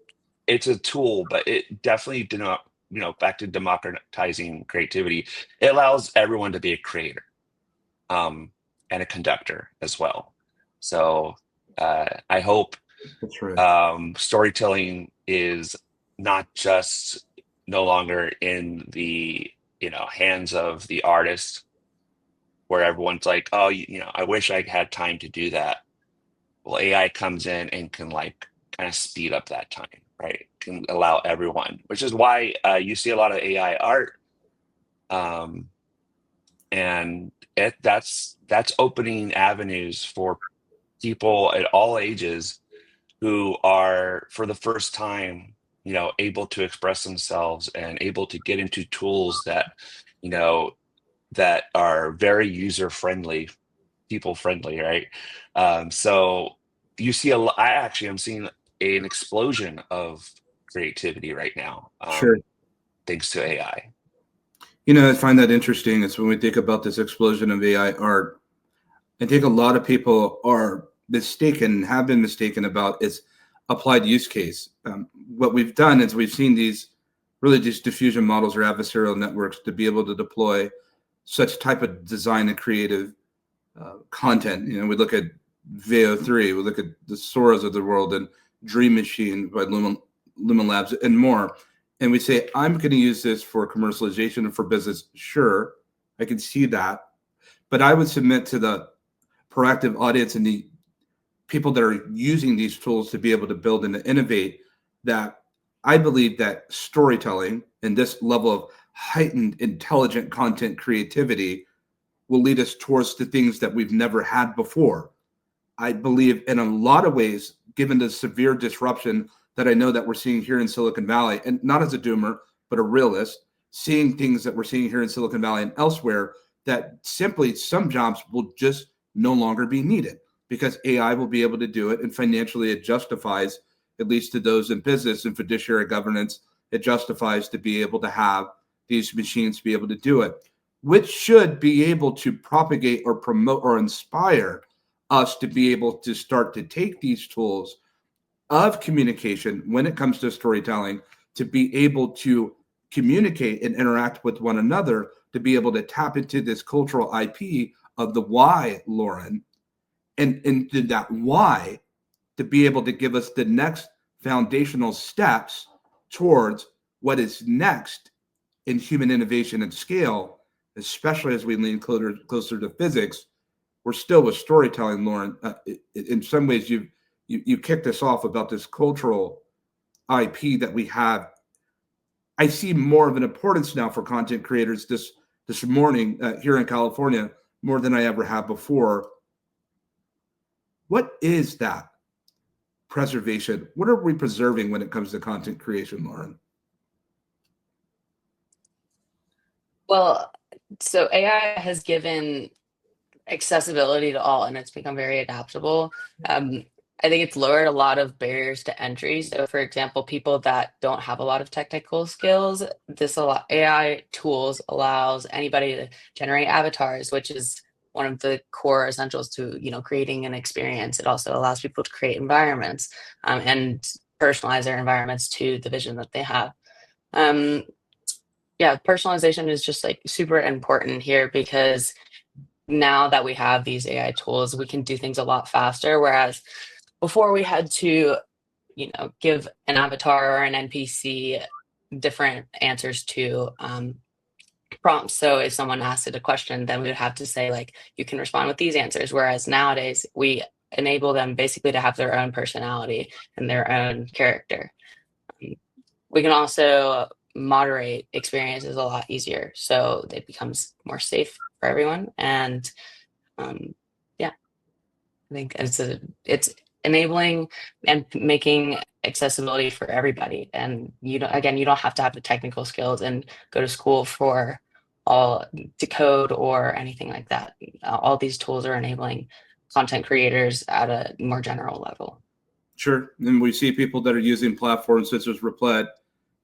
a tool, but it definitely did not, back to democratizing creativity. It allows everyone to be a creator, and a conductor as well. So I hope That's right. storytelling is not just no longer in the hands of the artist, where everyone's like, oh, I wish I had time to do that. Well, AI comes in and can like kind of speed up that time, right? Can allow everyone, which is why you see a lot of AI art, and that's opening avenues for people at all ages who are, for the first time, able to express themselves and able to get into tools that, that are very user friendly, people friendly, right? So you see I actually am seeing an explosion of creativity right now, Sure. thanks to AI. I find that interesting. It's when we think about this explosion of AI art, I think a lot of people are mistaken, have been mistaken about its applied use case. What we've done is we've seen these diffusion models or adversarial networks to be able to deploy such type of design and creative content. We look at VAO3, we look at the Soras of the world and Dream Machine by Lumen Labs and more. And we say, I'm going to use this for commercialization and for business. Sure, I can see that. But I would submit to the proactive audience and the people that are using these tools to be able to build and to innovate that I believe that storytelling and this level of heightened intelligent content creativity will lead us towards the things that we've never had before. I believe in a lot of ways, given the severe disruption that I know that we're seeing here in Silicon Valley, and not as a doomer, but a realist, seeing things that we're seeing here in Silicon Valley and elsewhere, that simply some jobs will just no longer be needed because AI will be able to do it, and financially it justifies, at least to those in business and fiduciary governance, it justifies to be able to have these machines be able to do it, which should be able to propagate or promote or inspire us to be able to start to take these tools of communication when it comes to storytelling, to be able to communicate and interact with one another, to be able to tap into this cultural IP of the why, Lauren, and into that why, to be able to give us the next foundational steps towards what is next in human innovation and scale, especially as we lean closer to physics. We're still with storytelling, Lauren. In some ways, you kicked us off about this cultural IP that we have. I see more of an importance now for content creators this morning here in California, more than I ever have before. What is that preservation? What are we preserving when it comes to content creation, Lauren? Well, so AI has given accessibility to all, and it's become very adaptable. I think it's lowered a lot of barriers to entry. So, for example, people that don't have a lot of technical skills, AI tools allows anybody to generate avatars, which is one of the core essentials to creating an experience. It also allows people to create environments and personalize their environments to the vision that they have. Yeah, personalization is just like super important here because now that we have these AI tools, we can do things a lot faster. Whereas before we had to, give an avatar or an NPC different answers to prompts. So if someone asked it a question, then we would have to say, like, you can respond with these answers. Whereas nowadays, we enable them basically to have their own personality and their own character. We can also moderate experiences a lot easier, so it becomes more safe for everyone. And yeah, I think it's enabling and making accessibility for everybody. And you don't have to have the technical skills and go to school for to code or anything like that. All these tools are enabling content creators at a more general level. Sure. And we see people that are using platforms such as Replet,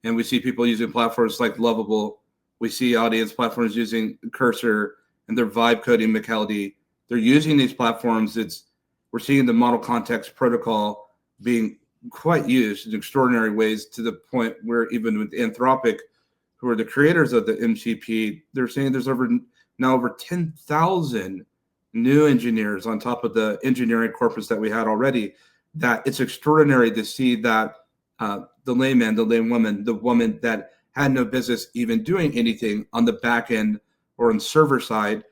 and we see people using platforms like Lovable. We see audience platforms using Cursor and their vibe coding Macality. They're using these platforms. We're seeing the model context protocol being quite used in extraordinary ways, to the point where even with Anthropic, who are the creators of the MCP, they're saying there's over 10,000 new engineers on top of the engineering corpus that we had already. That it's extraordinary to see that the layman, the laywoman, the woman that had no business even doing anything on the back end or on the server side.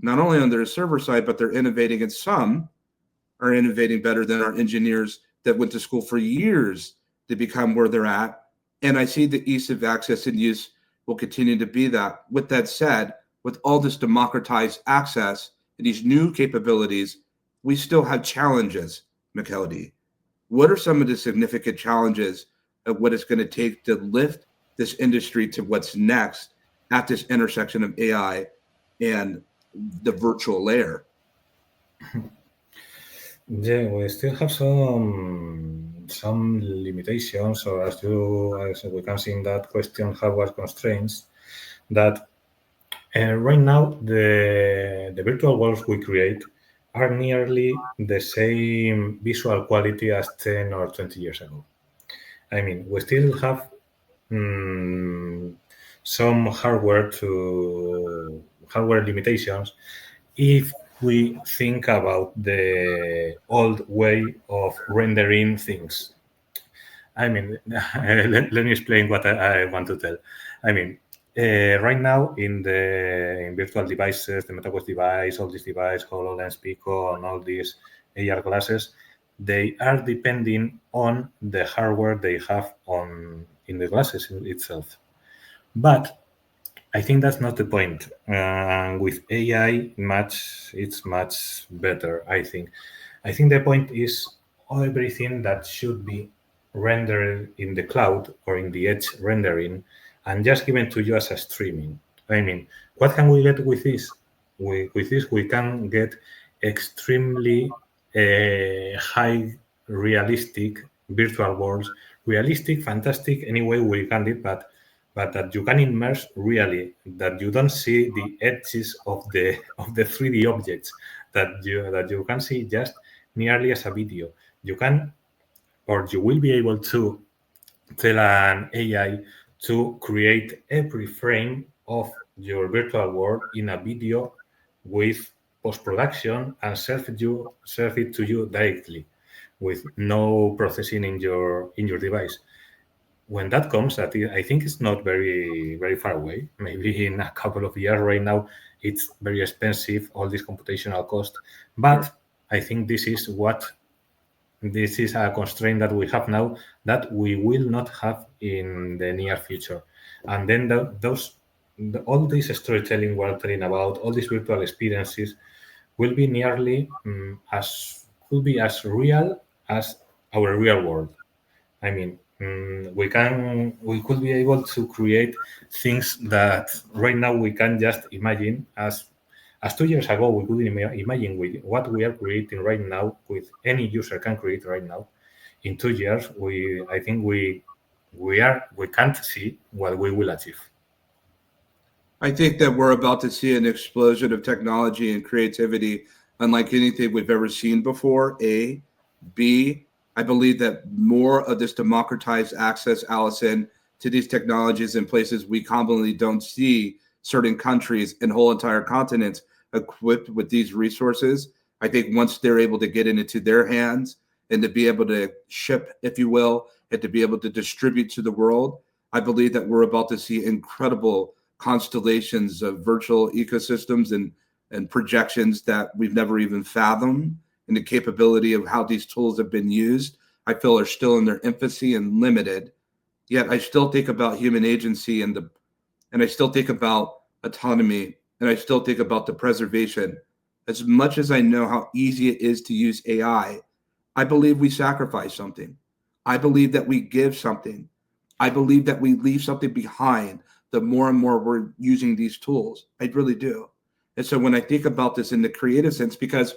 Not only on their server side, but they're innovating, and some are innovating better than our engineers that went to school for years to become where they're at. And I see the ease of access and use will continue to be that. With that said, with all this democratized access and these new capabilities, we still have challenges, McKeldy. What are some of the significant challenges of what it's going to take to lift this industry to what's next at this intersection of AI and the virtual layer? Yeah, we still have some limitations, or as we can see in that question, hardware constraints. That right now the virtual worlds we create are nearly the same visual quality as 10 or 20 years ago. I mean, we still have some hardware limitations if we think about the old way of rendering things. I mean, let me explain what I want to tell. I mean, right now in virtual devices, the Metaverse device, all these devices, HoloLens, Pico, and all these AR glasses, they are depending on the hardware they have in the glasses itself. But I think that's not the point. With AI, it's much better, I think. I think the point is everything that should be rendered in the cloud or in the edge rendering and just given to you as a streaming. I mean, what can we get with this? With this, we can get extremely high realistic virtual worlds. Realistic, fantastic, any way we can do it, but that you can immerse really, that you don't see the edges of the 3D objects, that you can see just nearly as a video. You can, or you will be able to tell an AI to create every frame of your virtual world in a video with post-production and serve it to you directly with no processing in your device. When that comes, I think it's not very, very far away. Maybe in a couple of years. Right now, it's very expensive, all this computational cost. But I think this is a constraint that we have now that we will not have in the near future. And then all this storytelling we're telling about, all these virtual experiences, will be nearly as real as our real world. I mean, we could be able to create things that right now we can just imagine as 2 years ago we couldn't imagine with what we are creating right now, with any user can create right now. In 2 years, I think we can't see what we will achieve. I think that we're about to see an explosion of technology and creativity unlike anything we've ever seen before. A. B. I believe that more of this democratized access, Allison, to these technologies in places we commonly don't see certain countries and whole entire continents equipped with these resources. I think once they're able to get into their hands and to be able to ship, if you will, and to be able to distribute to the world, I believe that we're about to see incredible constellations of virtual ecosystems and projections that we've never even fathomed. And the capability of how these tools have been used, I feel, are still in their infancy and limited. Yet I still think about human agency and I still think about autonomy, and I still think about the preservation. As much as I know how easy it is to use AI, I believe we sacrifice something. I believe that we give something. I believe that we leave something behind the more and more we're using these tools. I really do. And so when I think about this in the creative sense, because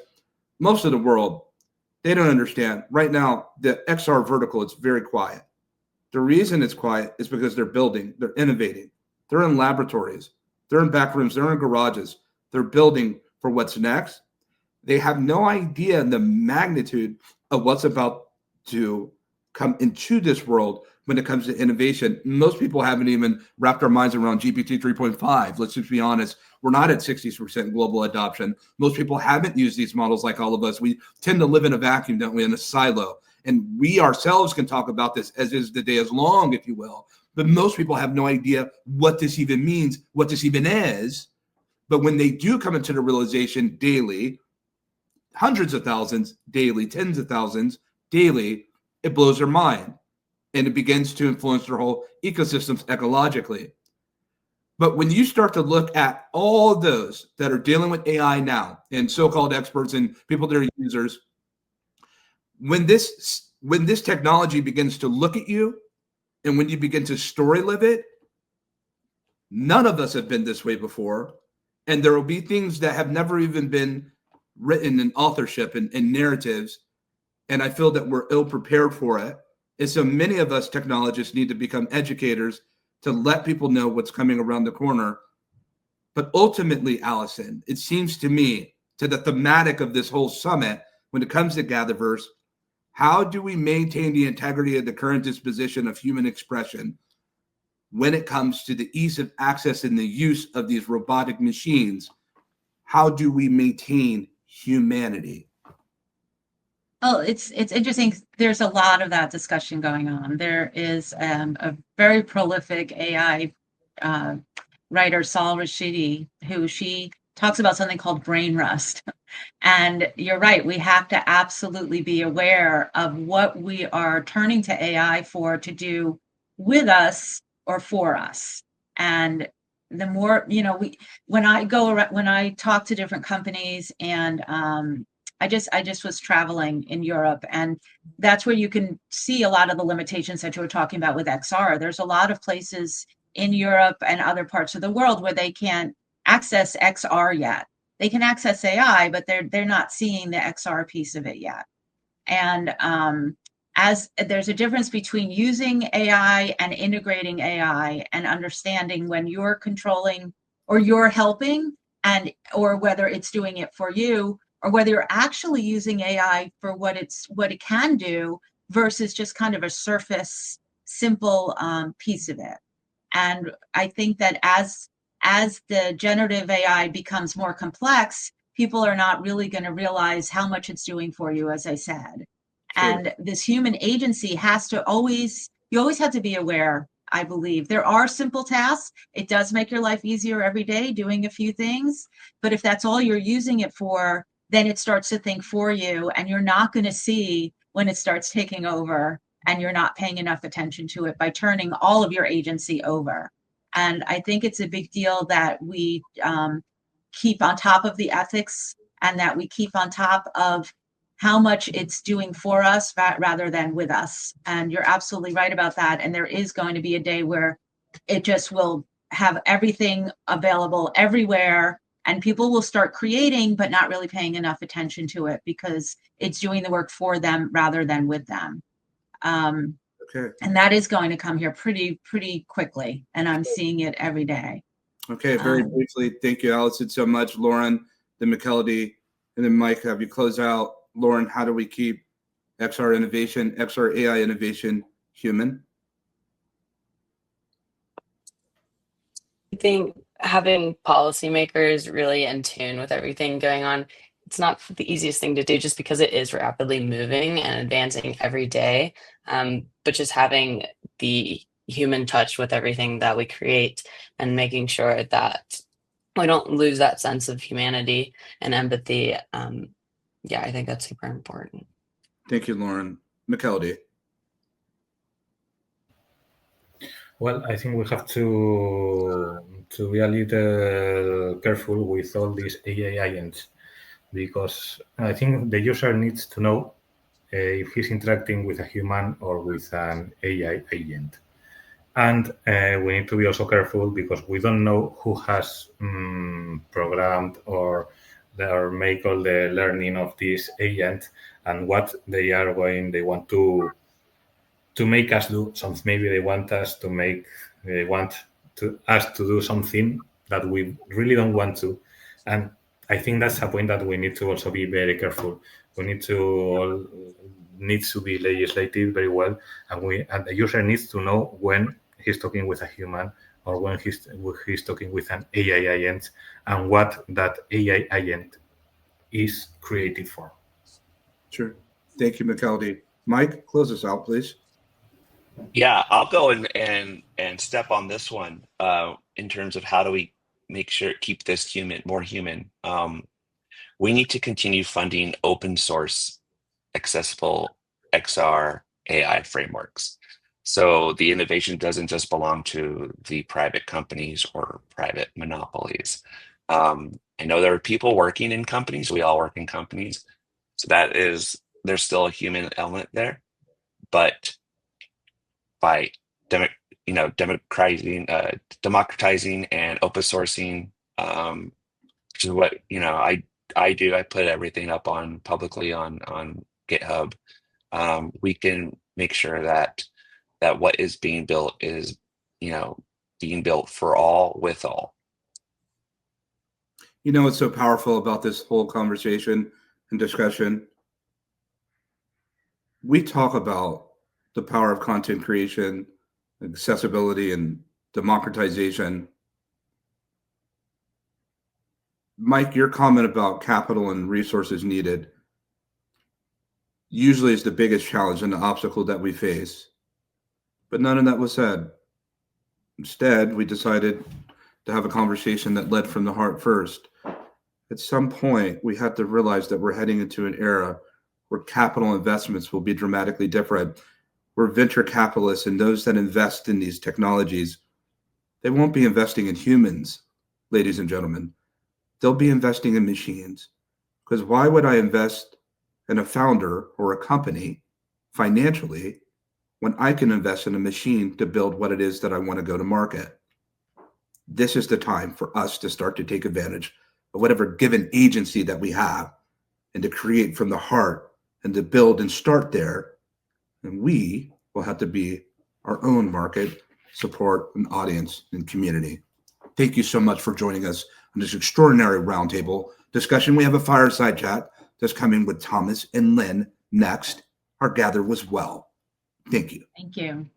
most of the world, they don't understand. Right now, the XR vertical is very quiet. The reason it's quiet is because they're building, they're innovating. They're in laboratories, they're in back rooms, they're in garages. They're building for what's next. They have no idea the magnitude of what's about to come into this world when it comes to innovation. Most people haven't even wrapped their minds around GPT 3.5. Let's just be honest. We're not at 60% global adoption. Most people haven't used these models like all of us. We tend to live in a vacuum, don't we, in a silo. And we ourselves can talk about this as is the day is long, if you will. but most people have no idea what this even means, what this even is. But when they do come into the realization daily, hundreds of thousands daily, tens of thousands daily, it blows their mind. And it begins to influence their whole ecosystems ecologically. But when you start to look at all of those that are dealing with AI now and so-called experts and people that are users, when this technology begins to look at you and when you begin to story live it, none of us have been this way before. And there will be things that have never even been written in authorship and narratives. And I feel that we're ill prepared for it. And so many of us technologists need to become educators to let people know what's coming around the corner. But ultimately, Allison, it seems to me, to the thematic of this whole summit, when it comes to GatherVerse, how do we maintain the integrity of the current disposition of human expression when it comes to the ease of access and the use of these robotic machines? How do we maintain humanity? Oh, it's interesting. There's a lot of that discussion going on. There is a very prolific AI writer, Saul Rashidi, who she talks about something called brain rust. And you're right, we have to absolutely be aware of what we are turning to AI for to do with us or for us. And the more, when I talk to different companies, and I just was traveling in Europe, and that's where you can see a lot of the limitations that you were talking about with XR. There's a lot of places in Europe and other parts of the world where they can't access XR yet. They can access AI, but they're not seeing the XR piece of it yet. And as there's a difference between using AI and integrating AI and understanding when you're controlling or you're helping, and or whether it's doing it for you, or whether you're actually using AI for what it can do versus just kind of a surface, simple piece of it. And I think that as the generative AI becomes more complex, people are not really going to realize how much it's doing for you, as I said. True. And this human agency you always have to be aware, I believe. There are simple tasks. It does make your life easier every day, doing a few things. But if that's all you're using it for, then it starts to think for you, and you're not going to see when it starts taking over and you're not paying enough attention to it by turning all of your agency over. And I think it's a big deal that we keep on top of the ethics, and that we keep on top of how much it's doing for us rather than with us. And you're absolutely right about that. And there is going to be a day where it just will have everything available everywhere, and people will start creating, but not really paying enough attention to it because it's doing the work for them rather than with them. Okay. And that is going to come here pretty quickly. And I'm seeing it every day. Okay, very briefly. Thank you, Allison, so much. Lauren, then McKelody, and then Mike, have you close out. Lauren, how do we keep XR AI innovation human? I think having policymakers really in tune with everything going on, it's not the easiest thing to do just because it is rapidly moving and advancing every day. But just having the human touch with everything that we create and making sure that we don't lose that sense of humanity and empathy. Yeah, I think that's super important. Thank you, Lauren. McKelody. Well, I think we have to be a little careful with all these AI agents, because I think the user needs to know if he's interacting with a human or with an AI agent. And we need to be also careful because we don't know who has programmed or make all the learning of this agent and what they want to make us do something. Maybe they want us to do something that we really don't want to. And I think that's a point that we need to also be very careful. We needs to be legislated very well, and the user needs to know when he's talking with a human or when he's talking with an AI agent, and what that AI agent is created for. Sure. Thank you, McKelody. Mike, close us out, please. Yeah, I'll go and step on this one in terms of how do we make sure keep this more human. We need to continue funding open source, accessible XR AI frameworks. So the innovation doesn't just belong to the private companies or private monopolies. I know there are people working in companies. We all work in companies, so there's still a human element there, but by demo, democratizing and open sourcing, which is what I do. I put everything up on publicly on GitHub. We can make sure that what is being built is being built for all with all. You know what's so powerful about this whole conversation and discussion? We talk about the power of content creation, accessibility, and democratization. Mike, your comment about capital and resources needed usually is the biggest challenge and the obstacle that we face. But none of that was said. Instead, we decided to have a conversation that led from the heart first. At some point, we have to realize that we're heading into an era where capital investments will be dramatically different, where venture capitalists and those that invest in these technologies, they won't be investing in humans, ladies and gentlemen. They'll be investing in machines. Because why would I invest in a founder or a company financially when I can invest in a machine to build what it is that I want to go to market? This is the time for us to start to take advantage of whatever given agency that we have and to create from the heart and to build and start there. And we will have to be our own market, support, and audience and community. Thank you so much for joining us on this extraordinary roundtable discussion. We have a fireside chat that's coming with Thomas and Lynn next. Our Gather was well. Thank you. Thank you.